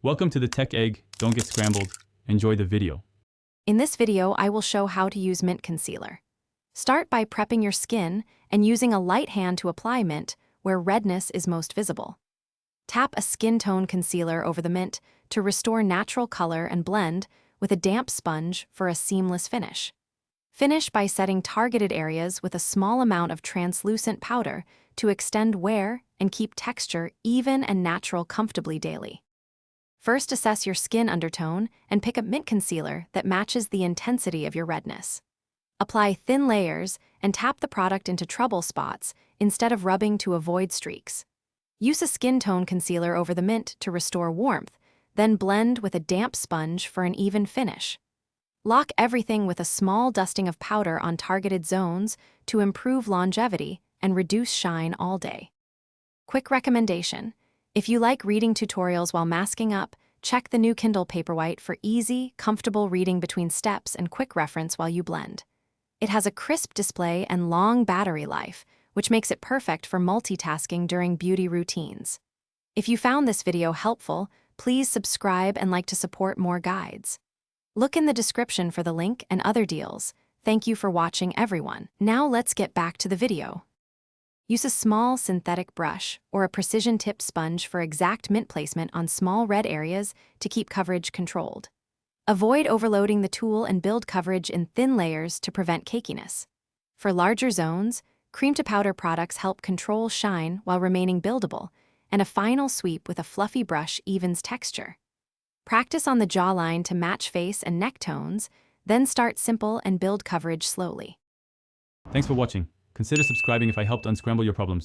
Welcome to the Tech Egg. Don't get scrambled. Enjoy the video. In this video, I will show how to use mint concealer. Start by prepping your skin and using a light hand to apply mint where redness is most visible. Tap a skin tone concealer over the mint to restore natural color and blend with a damp sponge for a seamless finish. Finish by setting targeted areas with a small amount of translucent powder to extend wear and keep texture even and natural comfortably daily. First, assess your skin undertone and pick up mint concealer that matches the intensity of your redness. Apply thin layers and tap the product into trouble spots instead of rubbing to avoid streaks. Use a skin tone concealer over the mint to restore warmth, then blend with a damp sponge for an even finish. Lock everything with a small dusting of powder on targeted zones to improve longevity and reduce shine all day. Quick recommendation: if you like reading tutorials while masking up, check the new Kindle Paperwhite for easy, comfortable reading between steps and quick reference while you blend. It has a crisp display and long battery life, which makes it perfect for multitasking during beauty routines. If you found this video helpful, please subscribe and like to support more guides. Look in the description for the link and other deals. Thank you for watching, everyone. Now let's get back to the video. Use a small synthetic brush or a precision tip sponge for exact mint placement on small red areas to keep coverage controlled. Avoid overloading the tool and build coverage in thin layers to prevent cakiness. For larger zones, cream to powder products help control shine while remaining buildable, and a final sweep with a fluffy brush evens texture. Practice on the jawline to match face and neck tones, then start simple and build coverage slowly. Thanks for watching. Consider subscribing if I helped unscramble your problems.